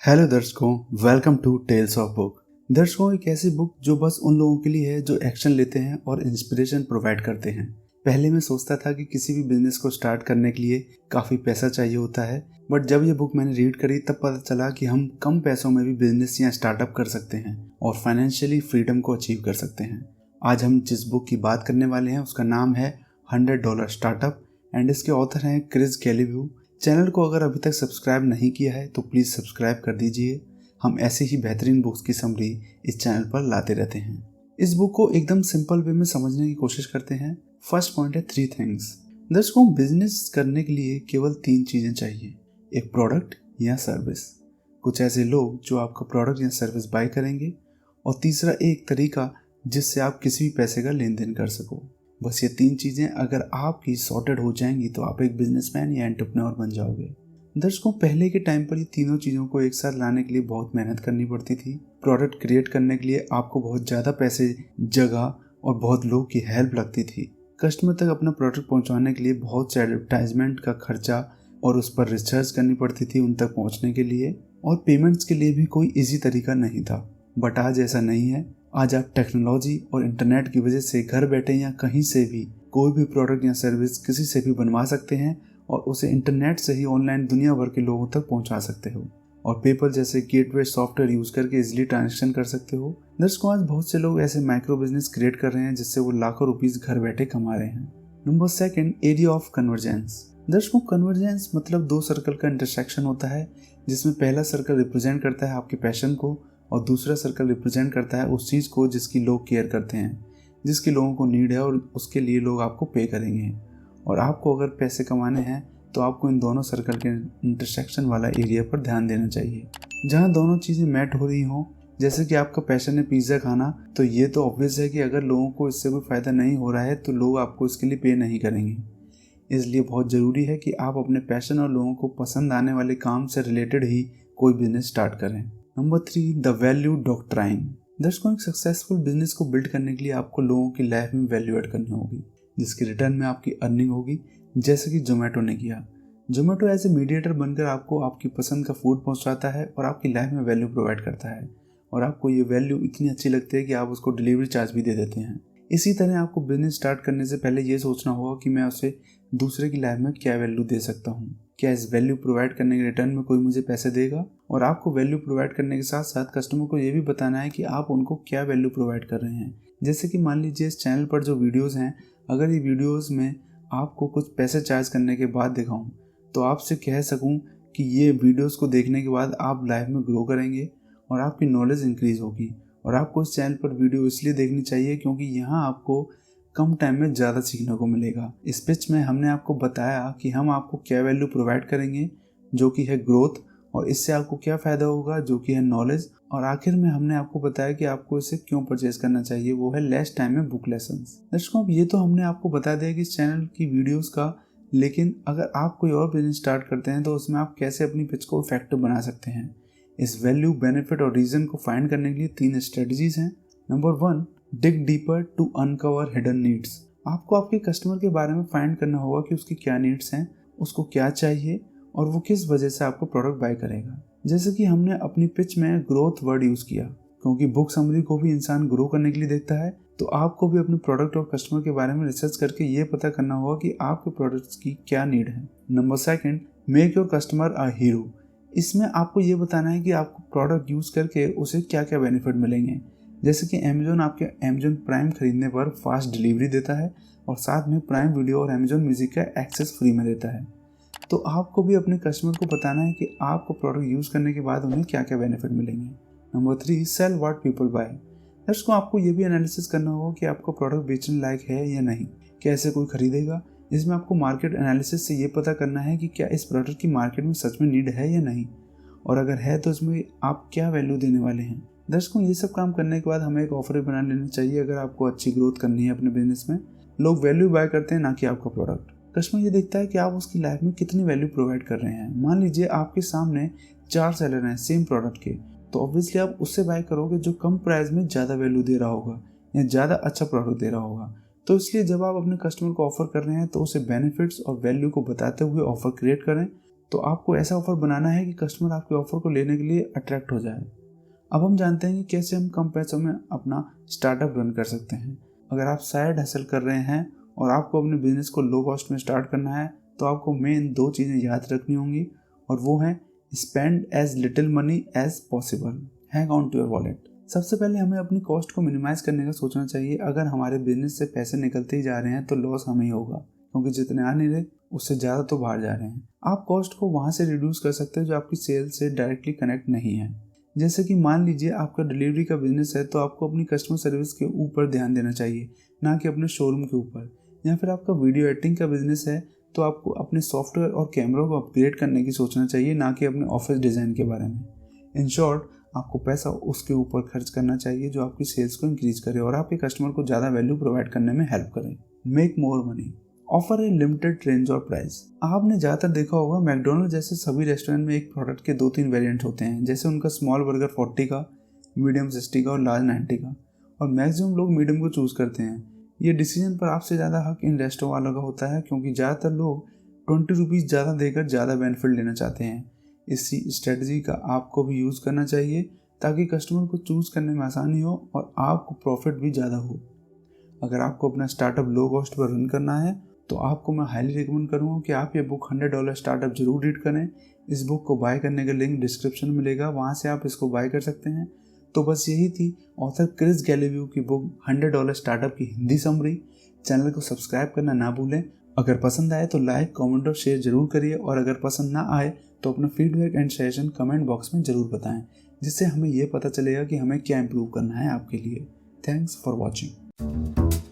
Hello दर्शकों, welcome to tales of book. दर्शकों, एक ऐसी बुक जो बस उन लोगों के लिए है जो एक्शन लेते हैं और इंस्पिरेशन प्रोवाइड करते हैं। पहले मैं सोचता था कि किसी भी बिजनेस को स्टार्ट करने के लिए काफ़ी पैसा चाहिए होता है, बट जब ये बुक मैंने रीड करी तब पता चला कि हम कम पैसों में भी बिजनेस या स्टार्टअप कर सकते हैं और फाइनेंशियली फ्रीडम को अचीव कर सकते हैं। आज हम जिस बुक की बात करने वाले हैं उसका नाम है $100 स्टार्टअप एंड इसके ऑथर हैं क्रिस गैलिव्यू। चैनल को अगर अभी तक सब्सक्राइब नहीं किया है तो प्लीज़ सब्सक्राइब कर दीजिए। हम ऐसे ही बेहतरीन बुक्स की समरी इस चैनल पर लाते रहते हैं। इस बुक को एकदम सिंपल वे में समझने की कोशिश करते हैं। फर्स्ट पॉइंट है 3 थिंग्स। दर्शकों, बिजनेस करने के लिए केवल 3 चीज़ें चाहिए, एक प्रोडक्ट या सर्विस, कुछ ऐसे लोग जो आपका प्रोडक्ट या सर्विस बाय करेंगे, और तीसरा एक तरीका जिससे आप किसी भी पैसे का लेन देन कर सको। बस ये 3 चीज़ें अगर आपकी सॉर्टेड हो जाएंगी तो आप एक बिजनेसमैन या एंटरप्रेन्योर बन जाओगे। दर्शकों, पहले के टाइम पर ये तीनों चीज़ों को एक साथ लाने के लिए बहुत मेहनत करनी पड़ती थी। प्रोडक्ट क्रिएट करने के लिए आपको बहुत ज़्यादा पैसे, जगह और बहुत लोगों की हेल्प लगती थी। कस्टमर तक अपना प्रोडक्ट पहुंचाने के लिए बहुत से एडवर्टाइजमेंट का खर्चा और उस पर रिसर्च करनी पड़ती थी उन तक पहुंचने के लिए, और पेमेंट्स के लिए भी कोई ईजी तरीका नहीं था। बट आज ऐसा नहीं है। आज आप टेक्नोलॉजी और इंटरनेट की वजह से घर बैठे या कहीं से भी कोई भी प्रोडक्ट या सर्विस किसी से भी बनवा सकते हैं और उसे इंटरनेट से ही ऑनलाइन दुनिया भर के लोगों तक पहुंचा सकते हो, और पेपल जैसे गेटवे सॉफ्टवेयर यूज करके इजीली ट्रांजैक्शन कर सकते हो। दर्शकों, आज बहुत से लोग ऐसे माइक्रो बिजनेस क्रिएट कर रहे हैं जिससे वो लाखों रुपीस घर बैठे कमा रहे हैं। Number 2, area of convergence. दर्शकों, कन्वर्जेंस मतलब 2 सर्कल का इंटरसेक्शन होता है, जिसमें पहला सर्कल रिप्रेजेंट करता है आपके पैशन को और दूसरा सर्कल रिप्रेजेंट करता है उस चीज़ को जिसकी लोग केयर करते हैं, जिसकी लोगों को नीड है और उसके लिए लोग आपको पे करेंगे। और आपको अगर पैसे कमाने हैं तो आपको इन दोनों सर्कल के इंटरसेक्शन वाला एरिया पर ध्यान देना चाहिए, जहाँ दोनों चीज़ें मैट हो रही हों। जैसे कि आपका पैशन है पिज़्ज़ा खाना, तो ये तो ऑब्वियस है कि अगर लोगों को इससे कोई फ़ायदा नहीं हो रहा है तो लोग आपको इसके लिए पे नहीं करेंगे। इसलिए बहुत ज़रूरी है कि आप अपने पैशन और लोगों को पसंद आने वाले काम से रिलेटेड ही कोई बिजनेस स्टार्ट करें। Number 3, the value doctrine. दर्शकों, एक सक्सेसफुल बिजनेस को बिल्ड करने के लिए आपको लोगों की लाइफ में वैल्यू ऐड करनी होगी, जिसके रिटर्न में आपकी अर्निंग होगी, जैसे कि जोमेटो ने किया। जोमेटो एज ए मीडिएटर बनकर आपको आपकी पसंद का फूड पहुंचाता है और आपकी लाइफ में वैल्यू प्रोवाइड करता है, और आपको ये वैल्यू इतनी अच्छी लगती है कि आप उसको डिलीवरी चार्ज भी दे देते हैं। इसी तरह आपको बिजनेस स्टार्ट करने से पहले ये सोचना होगा कि मैं उसे दूसरे की लाइफ में क्या वैल्यू दे सकता हूँ, क्या इस वैल्यू प्रोवाइड करने के रिटर्न में कोई मुझे पैसे देगा। और आपको वैल्यू प्रोवाइड करने के साथ साथ कस्टमर को ये भी बताना है कि आप उनको क्या वैल्यू प्रोवाइड कर रहे हैं। जैसे कि मान लीजिए इस चैनल पर जो वीडियोस हैं, अगर ये वीडियोस में आपको कुछ पैसे चार्ज करने के बाद दिखाऊं तो आपसे कह सकूं कि ये वीडियोस को देखने के बाद आप लाइफ में ग्रो करेंगे और आपकी नॉलेज इंक्रीज होगी। और आपको इस चैनल पर वीडियो इसलिए देखनी चाहिए क्योंकि यहाँ आपको कम टाइम में ज़्यादा सीखने को मिलेगा। इस पिच में हमने आपको बताया कि हम आपको क्या वैल्यू प्रोवाइड करेंगे, जो कि है ग्रोथ, और इससे आपको क्या फ़ायदा होगा, जो कि है नॉलेज, और आखिर में हमने आपको बताया कि आपको इसे क्यों परचेज करना चाहिए, वो है लेस टाइम में बुक लेसन्स। दर्शकों, अब ये तो हमने आपको बता दिया कि इस चैनल की वीडियोज़ का, लेकिन अगर आप कोई और बिजनेस स्टार्ट करते हैं तो उसमें आप कैसे अपनी पिच को इफेक्टिव बना सकते हैं। इस वैल्यू, बेनिफिट और रीज़न को फाइंड करने के लिए 3 स्ट्रेटजीज हैं। Number 1, dig deeper to uncover hidden needs. आपको आपके कस्टमर के बारे में फाइंड करना होगा कि उसकी क्या नीड्स हैं, उसको क्या चाहिए और वो किस वजह से आपको प्रोडक्ट बाय करेगा। जैसे कि हमने अपनी पिच में ग्रोथ वर्ड यूज़ किया, क्योंकि बुक समरी को भी इंसान ग्रो करने के लिए देखता है, तो आपको भी अपने प्रोडक्ट और कस्टमर के बारे में रिसर्च करके ये पता करना होगा कि आपके प्रोडक्ट्स की क्या नीड है। Number 2, make your customer a hero. इसमें आपको ये बताना है कि आपको प्रोडक्ट यूज़ करके उसे क्या क्या बेनिफिट मिलेंगे। जैसे कि अमेज़न आपके अमेज़न प्राइम खरीदने पर फास्ट डिलीवरी देता है और साथ में प्राइम वीडियो और अमेज़न म्यूजिक का एक्सेस फ्री में देता है। तो आपको भी अपने कस्टमर को बताना है कि आपको प्रोडक्ट यूज़ करने के बाद उन्हें क्या क्या बेनिफिट मिलेंगे। Number 3, sell what people buy. दर्शकों, आपको ये भी एनालिसिस करना होगा कि आपका प्रोडक्ट बेचने लायक है या नहीं, क्या ऐसे कोई खरीदेगा। इसमें आपको मार्केट एनालिसिस से ये पता करना है कि क्या इस प्रोडक्ट की मार्केट में सच में नीड है या नहीं, और अगर है तो इसमें आप क्या वैल्यू देने वाले हैं। दर्शकों, ये सब काम करने के बाद हमें एक ऑफर बना लेना चाहिए। अगर आपको अच्छी ग्रोथ करनी है अपने बिजनेस में, लोग वैल्यू बाय करते हैं, ना कि आपका प्रोडक्ट। कस्टमर ये देखता है कि आप उसकी लाइफ में कितनी वैल्यू प्रोवाइड कर रहे हैं। मान लीजिए आपके सामने 4 सेलर हैं सेम प्रोडक्ट के, तो ऑब्वियसली आप उससे बाय करोगे जो कम प्राइस में ज़्यादा वैल्यू दे रहा होगा या ज़्यादा अच्छा प्रोडक्ट दे रहा होगा। तो इसलिए जब आप अपने कस्टमर को ऑफर कर रहे हैं तो उसे बेनिफिट्स और वैल्यू को बताते हुए ऑफर क्रिएट करें, तो आपको ऐसा ऑफर बनाना है कि कस्टमर आपके ऑफर को लेने के लिए अट्रैक्ट हो जाए। अब हम जानते हैं कि कैसे हम कम पैसों में अपना स्टार्टअप रन कर सकते हैं। अगर आप साइड हसल कर रहे हैं और आपको अपने बिजनेस को लो कॉस्ट में स्टार्ट करना है तो आपको मेन 2 चीज़ें याद रखनी होंगी, और वो हैं spend as little money as possible, hang on to your wallet. सबसे पहले हमें अपनी कॉस्ट को मिनिमाइज करने का सोचना चाहिए। अगर हमारे बिजनेस से पैसे निकलते ही जा रहे हैं तो लॉस हमें ही होगा, क्योंकि जितने आ नहीं रहे उससे ज़्यादा तो बाहर जा रहे हैं। आप कॉस्ट को वहाँ से रिड्यूस कर सकते हैं जो आपकी सेल से डायरेक्टली कनेक्ट नहीं है। जैसे कि मान लीजिए आपका डिलीवरी का बिजनेस है तो आपको अपनी कस्टमर सर्विस के ऊपर ध्यान देना चाहिए, ना कि अपने शोरूम के ऊपर। या फिर आपका वीडियो एडिटिंग का बिजनेस है तो आपको अपने सॉफ्टवेयर और कैमरों को अपग्रेड करने की सोचना चाहिए, ना कि अपने ऑफिस डिज़ाइन के बारे में। इन शॉर्ट, आपको पैसा उसके ऊपर खर्च करना चाहिए जो आपकी सेल्स को इंक्रीज करे और आपके कस्टमर को ज़्यादा वैल्यू प्रोवाइड करने में हेल्प करे। मेक मोर मनी, ऑफर ए लिमिटेड रेंज और प्राइस। आपने ज़्यादातर देखा होगा मैकडोनल्ड जैसे सभी रेस्टोरेंट में एक प्रोडक्ट के 2-3 वेरिएंट होते हैं, जैसे उनका स्मॉल बर्गर 40 का, मीडियम 60 का और लार्ज 90 का, और मैक्सिमम लोग मीडियम को चूज़ करते हैं। ये डिसीजन पर आपसे ज़्यादा हक इन रेस्टोरेंट वालों का होता है, क्योंकि ज़्यादातर लोग 20 रुपीज़ ज़्यादा देकर ज़्यादा बेनिफिट लेना चाहते हैं। इसी स्ट्रेटजी का आपको भी यूज़ करना चाहिए ताकि कस्टमर को चूज़ करने में आसानी हो और आपको प्रॉफिट भी ज़्यादा हो। अगर आपको अपना startup low cost per run करना है तो आपको मैं हाईली रिकमेंड करूँगा कि आप ये बुक $100 स्टार्टअप जरूर रीड करें। इस बुक को बाय करने का लिंक डिस्क्रिप्शन में मिलेगा, वहाँ से आप इसको बाय कर सकते हैं। तो बस यही थी ऑथर क्रिस गैलीव्यू की बुक $100 स्टार्टअप की हिंदी समरी। चैनल को सब्सक्राइब करना ना भूलें। अगर पसंद आए तो लाइक, कमेंट और शेयर जरूर करिए, और अगर पसंद ना आए तो अपना feedback and suggestion comment box में ज़रूर बताएं, जिससे हमें ये पता चलेगा कि हमें क्या इम्प्रूव करना है आपके लिए। Thanks for watching.